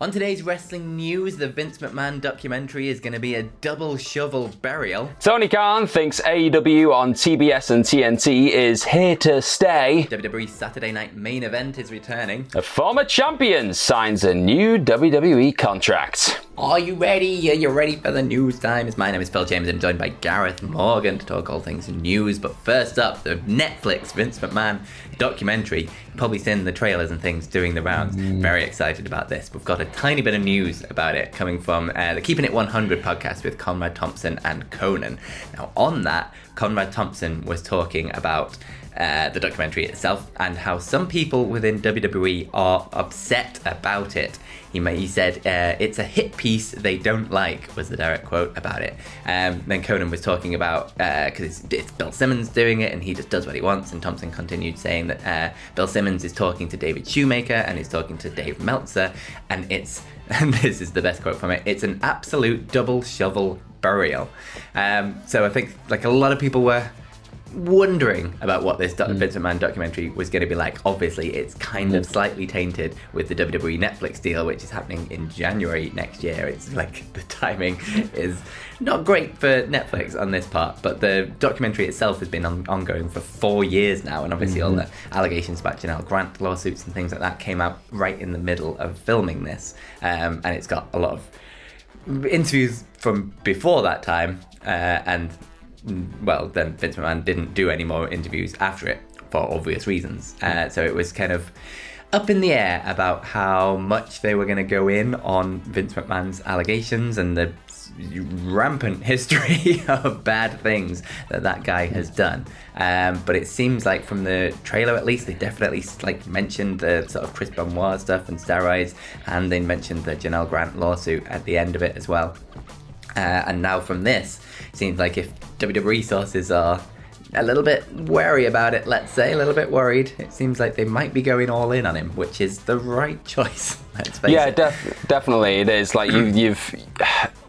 On today's wrestling news, the Vince McMahon documentary is going to be a double shovel burial. Tony Khan thinks AEW on TBS and TNT is here to stay. WWE's Saturday night main event is returning. A former champion signs a new WWE contract. Are you ready? Are you ready for the news times? My name is Phil James and I'm joined by Gareth Morgan to talk all things news. But first up, the Netflix Vince McMahon documentary. You've probably seen the trailers and things doing the rounds. Very excited about this. We've got a tiny bit of news about it coming from the Keeping It 100 podcast with Conrad Thompson and Conan. Now on that, Conrad Thompson was talking about the documentary itself and how some people within WWE are upset about it. He said, it's a hit piece they don't like, was the direct quote about it. Then Conan was talking about, because it's Bill Simmons doing it and he just does what he wants, and Thompson continued saying that Bill Simmons is talking to David Shoemaker and he's talking to Dave Meltzer, and it's, and this is the best quote from it, it's an absolute double shovel burial. So I think like a lot of people were wondering about what this Vince McMahon documentary was going to be like. Obviously, it's kind of slightly tainted with the WWE Netflix deal, which is happening in January next year. It's like the timing is not great for Netflix on this part, but the documentary itself has been ongoing for 4 years now, and obviously all the allegations about Janelle Grant lawsuits and things like that came out right in the middle of filming this, and it's got a lot of interviews from before that time, and well, then Vince McMahon didn't do any more interviews after it for obvious reasons. So it was kind of up in the air about how much they were going to go in on Vince McMahon's allegations and the rampant history of bad things that guy has done. But it seems like from the trailer, at least, they definitely like mentioned the sort of Chris Benoit stuff and steroids, and they mentioned the Janelle Grant lawsuit at the end of it as well. And now from this, it seems like if WWE sources are a little bit wary about it, let's say, a little bit worried, it seems like they might be going all in on him, which is the right choice. Let's face it. Definitely it is. Like you've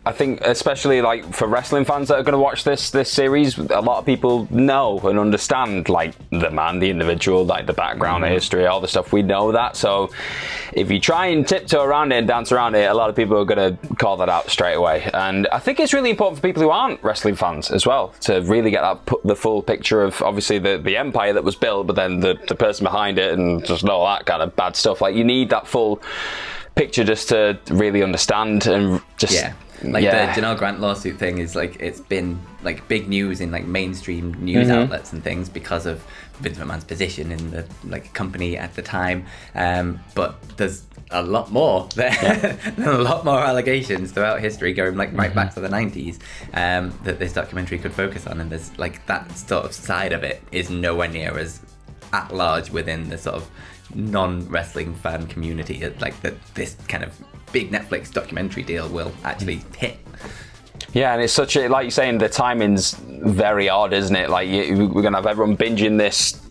I think especially like for wrestling fans that are going to watch this series, a lot of people know and understand like the man, the individual, like the background, the history, all the stuff. We know that. So if you try and tiptoe around it and dance around it, a lot of people are going to call that out straight away. And I think it's really important for people who aren't wrestling fans as well to really get the full picture of obviously the empire that was built, but then the person behind it and just all that kind of bad stuff. Like you need that full picture just to really understand and just... Yeah. Like the Janelle Grant lawsuit thing is like, it's been like big news in like mainstream news outlets and things because of Vince McMahon's position in the like company at the time. But there's a lot more there, a lot more allegations throughout history going like right back to the 90s that this documentary could focus on. And there's like that sort of side of it is nowhere near as at large within the sort of non-wrestling fan community like that this kind of big Netflix documentary deal will actually hit. Yeah, and it's such a, like you're saying, the timing's very odd, isn't it? Like we're going to have everyone binging this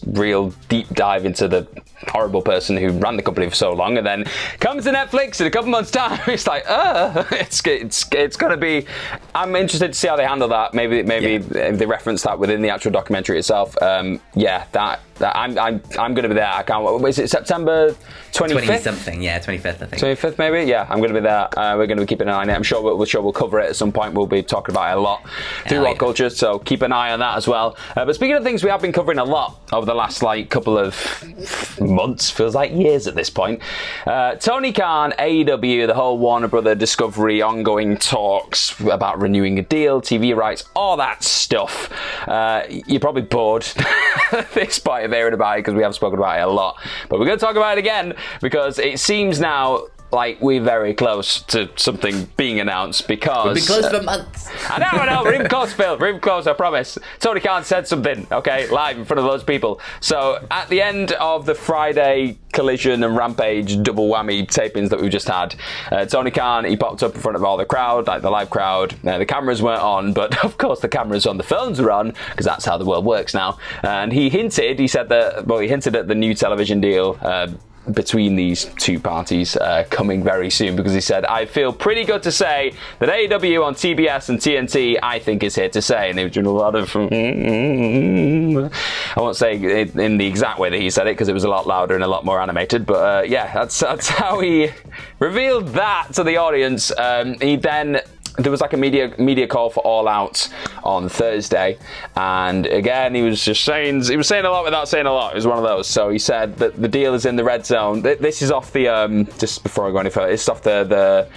real deep dive into the horrible person who ran the company for so long, and then comes to Netflix in a couple months' time. It's like, it's going to be. I'm interested to see how they handle that. Maybe if they reference that within the actual documentary itself. I'm going to be there. I can't. Is it September 25th? 20-something, yeah, 25th, I think. 25th, maybe. Yeah, I'm going to be there. We're going to be keeping an eye on it. I'm sure we'll cover it at some point. We'll be talking about it a lot through Rock Culture, so keep an eye on that as well. But speaking of things we have been covering a lot over the last couple of months, feels like years at this point. Tony Khan, AEW, the whole Warner Brother Discovery ongoing talks about renewing a deal, TV rights, all that stuff. You're probably bored at this point of hearing about it because we have spoken about it a lot. But we're going to talk about it again because it seems now like we're very close to something being announced because... We've been close for months. I know, we're even close, Phil. We're even close, I promise. Tony Khan said something, okay, live in front of those people. So at the end of the Friday Collision and Rampage double whammy tapings that we've just had, Tony Khan, he popped up in front of all the crowd, like the live crowd. The cameras weren't on, but of course the cameras on the phones were on because that's how the world works now. And he hinted at the new television deal between these two parties coming very soon, because he said, I feel pretty good to say that AEW on TBS and TNT, I think, is here to stay. And they were doing a lot of I won't say it in the exact way that he said it, because it was a lot louder and a lot more animated, but that's how he revealed that to the audience. There was like a media call for All Out on Thursday, and again he was saying a lot without saying a lot. It was one of those. So he said that the deal is in the red zone. This is off the just before I go any further, it's off the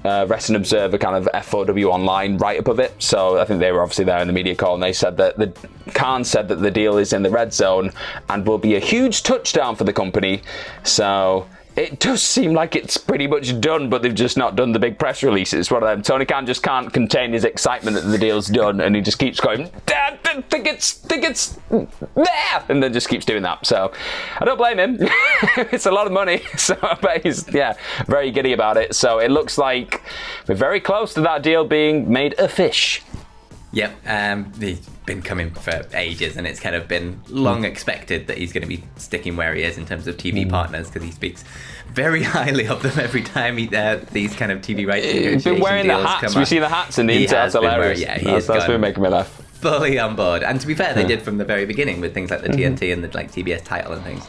Wrestling Observer kind of F4W online write-up of it. So I think they were obviously there in the media call, and they said that Khan said that the deal is in the red zone and will be a huge touchdown for the company. So it does seem like it's pretty much done, but they've just not done the big press release. It's one of them. Tony Khan just can't contain his excitement that the deal's done, and he just keeps going, Dad, think it's there, and then just keeps doing that. So I don't blame him. It's a lot of money, so I bet he's very giddy about it. So it looks like we're very close to that deal being made a fish. Yep, he's been coming for ages, and it's kind of been long expected that he's going to be sticking where he is in terms of TV partners, because he speaks very highly of them every time these kind of TV rights negotiation He's been wearing the deals hats. come We up. see the hats in the internet. That's hilarious. That's been making me laugh. Fully on board, and to be fair, they did from the very beginning with things like the TNT and the TBS title and things.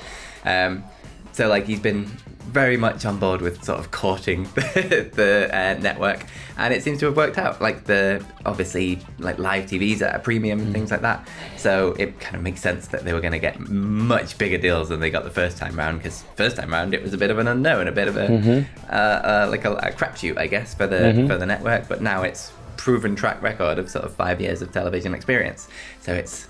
So he's been very much on board with sort of courting the network, and it seems to have worked out. Obviously live TVs at a premium and things like that. So it kind of makes sense that they were going to get much bigger deals than they got the first time round, because first time round it was a bit of an unknown, a bit of a crapshoot, I guess, for the network. But now it's proven track record of sort of 5 years of television experience. So it's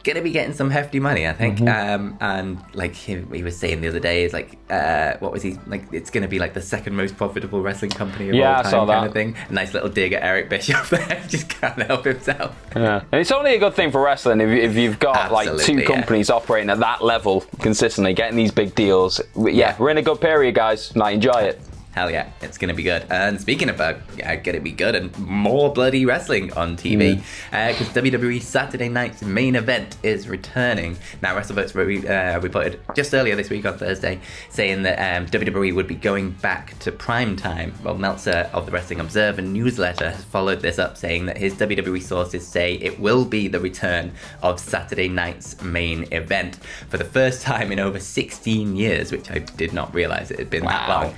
gonna be getting some hefty money, I think. And he was saying the other day, what was he like? It's gonna be the second most profitable wrestling company of all time, kind of thing. A nice little dig at Eric Bischoff there. Just can't help himself. Yeah, and it's only a good thing for wrestling if you've got two companies operating at that level consistently, getting these big deals. We're in a good period, guys. Enjoy it. Hell yeah, it's going to be good. And speaking about going to be good and more bloody wrestling on TV, because WWE Saturday Night's main event is returning. Now, WrestleVotes reported just earlier this week on Thursday saying that WWE would be going back to prime time. Well, Meltzer of the Wrestling Observer newsletter has followed this up, saying that his WWE sources say it will be the return of Saturday Night's main event for the first time in over 16 years, which I did not realize it had been that long.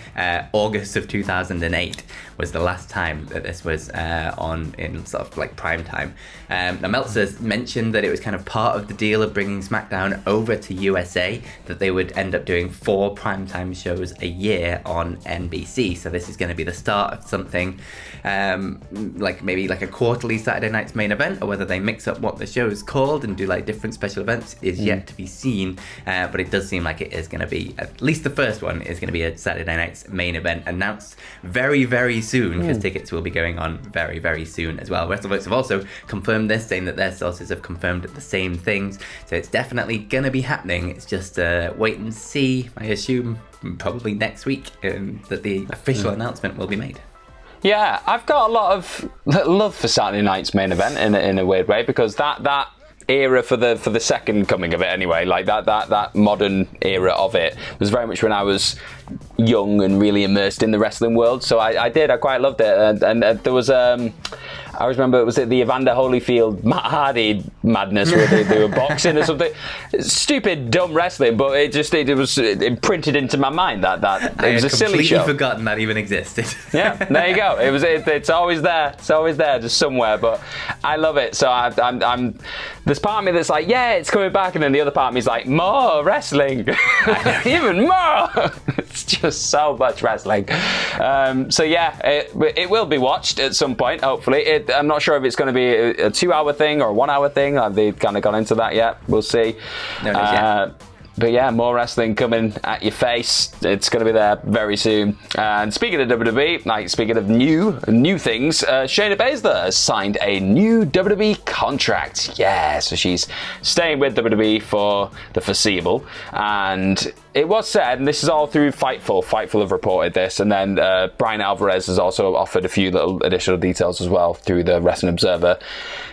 August of 2008 was the last time that this was on in sort of prime time. Now, Meltzer mentioned that it was kind of part of the deal of bringing SmackDown over to USA, that they would end up doing 4 primetime shows a year on NBC. So this is going to be the start of something maybe a quarterly Saturday Night's main event, or whether they mix up what the show is called and do different special events is yet to be seen. But it does seem like it is going to be, at least the first one is going to be a Saturday Night's main event, announced very, very soon, because tickets will be going on very, very soon as well. WrestleVotes have also confirmed this, saying that their sources have confirmed the same things. So it's definitely going to be happening. It's just wait and see. I assume probably next week that the official announcement will be made. Yeah, I've got a lot of love for Saturday Night's main event in a weird way, because that era for the second coming of it anyway, that modern era of it was very much when I was young and really immersed in the wrestling world. So I quite loved it, and there was I always remember, was it the Evander Holyfield, Matt Hardy madness where they were boxing or something? Stupid, dumb wrestling, but it was imprinted into my mind that it was a silly show. I've completely forgotten that even existed. Yeah, there you go. It's always there. It's always there, just somewhere. But I love it. So I'm there's part of me that's it's coming back, and then the other part of me is more wrestling, even more. It's just so much wrestling. It will be watched at some point, hopefully. I'm not sure if it's going to be a 2-hour thing or a 1-hour thing. Have they kind of gone into that yet? We'll see. No, not yet. But yeah, more wrestling coming at your face. It's going to be there very soon. And speaking of WWE, speaking of new things, Shayna Baszler has signed a new WWE contract. Yeah, so she's staying with WWE for the foreseeable. And it was said, and this is all through Fightful. Fightful have reported this, and then Brian Alvarez has also offered a few little additional details as well through the Wrestling Observer.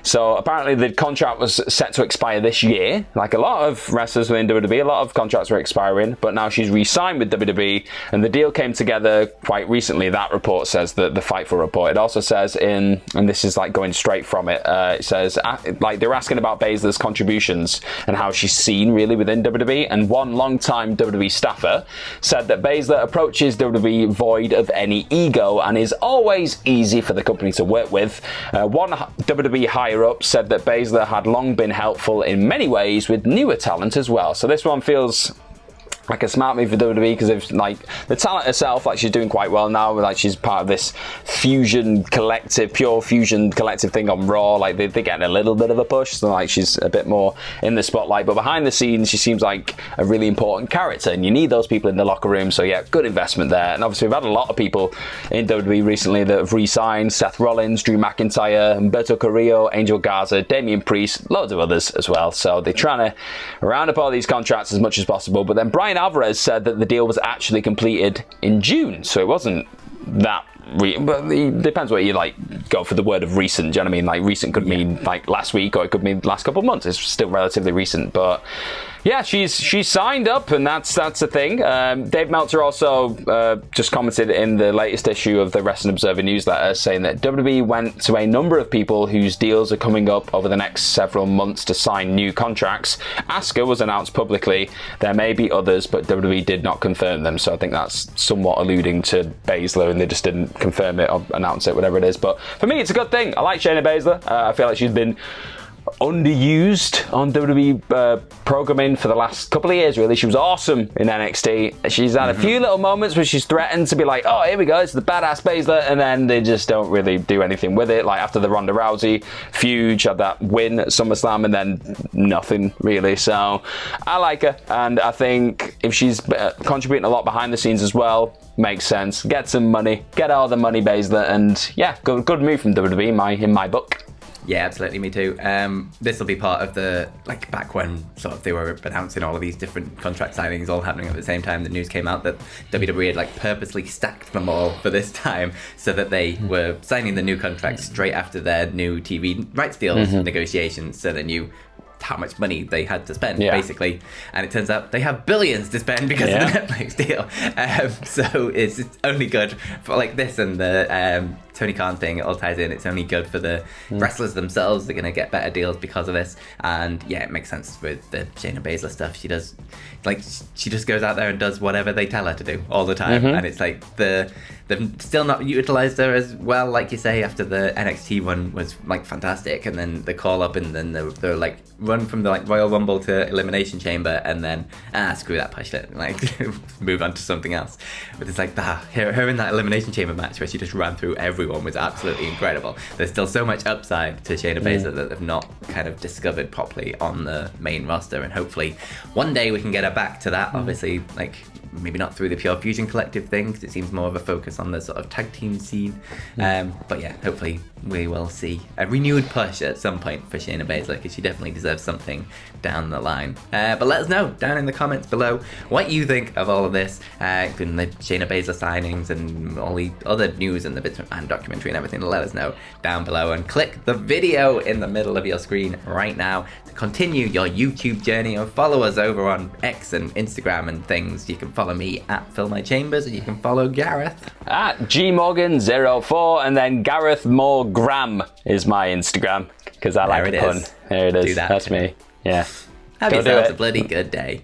So apparently the contract was set to expire this year. Like a lot of wrestlers within WWE, a lot of contracts were expiring, but now she's re-signed with WWE, and the deal came together quite recently. That report says, that the Fightful report. It also says and this is like going straight from it, it says, like they're asking about Baszler's contributions and how she's seen really within WWE, and one long-time WWE staffer said that Baszler approaches WWE void of any ego and is always easy for the company to work with. One WWE higher-up said that Baszler had long been helpful in many ways with newer talent as well. So this one feels like a smart move for WWE, because if like the talent herself, like she's doing quite well now, like she's part of this pure fusion collective thing on Raw. Like they're getting a little bit of a push, so like she's a bit more in the spotlight, but behind the scenes she seems like a really important character, and you need those people in the locker room. So yeah, good investment there. And obviously we've had a lot of people in WWE recently that have re-signed: Seth Rollins, Drew McIntyre, Humberto Carrillo, Angel Garza, Damian Priest, loads of others as well. So they're trying to round up all these contracts as much as possible. But then Brian Alvarez said that the deal was actually completed in June, so it wasn't that but it depends what you like go for the word of recent. Do you know what I mean? Like recent could mean like last week, or it could mean last couple of months. It's still relatively recent, but yeah, she's signed up, and that's the thing. Dave Meltzer also just commented in the latest issue of the Wrestling Observer newsletter, saying that WWE went to a number of people whose deals are coming up over the next several months to sign new contracts. Asuka was announced publicly. There may be others, but WWE did not confirm them. So I think that's somewhat alluding to Baszler, and they just didn't confirm it or announce it, whatever it is. But for me, it's a good thing. I like Shayna Baszler. I feel like she's been underused on WWE programming for the last couple of years, really. She was awesome in NXT. She's had a few little moments where she's threatened to be like, oh, here we go, it's the badass Baszler, and then they just don't really do anything with it. Like after the Ronda Rousey feud, she had that win at SummerSlam, and then nothing really. So I like her, and I think if she's contributing a lot behind the scenes as well, makes sense. Get some money, get all the money, Baszler, and yeah, good move from WWE in my book. Yeah, absolutely, me too. This will be part of the, like, back when sort of they were announcing all of these different contract signings all happening at the same time. The news came out that WWE had, like, purposely stacked them all for this time so that they were signing the new contracts straight after their new TV rights deals negotiations, so they knew how much money they had to spend, basically. And it turns out they have billions to spend because of the Netflix deal. So it's only good for like this, and the Tony Khan thing, it all ties in. It's only good for the wrestlers themselves. They're going to get better deals because of this. And yeah, it makes sense with the Shayna Baszler stuff. She does, like, she just goes out there and does whatever they tell her to do all the time. And it's like they've still not utilized her as well, like you say, after the NXT one was like fantastic, and then the call up, and then they're like run from the like Royal Rumble to Elimination Chamber, and then screw that, push it, like move on to something else. But it's like her in that Elimination Chamber match where she just ran through everyone was absolutely incredible. There's still so much upside to Shayna Baszler that they've not kind of discovered properly on the main roster, and hopefully one day we can get her back to that. Obviously, like, maybe not through the Pure Fusion Collective thing, because it seems more of a focus on the sort of tag team scene. But yeah, hopefully we will see a renewed push at some point for Shayna Baszler, because she definitely deserves something down the line. But let us know down in the comments below what you think of all of this, including the Shayna Baszler signings and all the other news and the Vince McMahon documentary and everything. Let us know down below, and click the video in the middle of your screen right now to continue your YouTube journey, and follow us over on X and Instagram and things. You can follow me at Fill My Chambers, and you can follow Gareth at GMorgan04, and then Gareth Moore Graham is my Instagram, because I like a pun. There it is. That's me. Yeah. Have yourselves a bloody good day.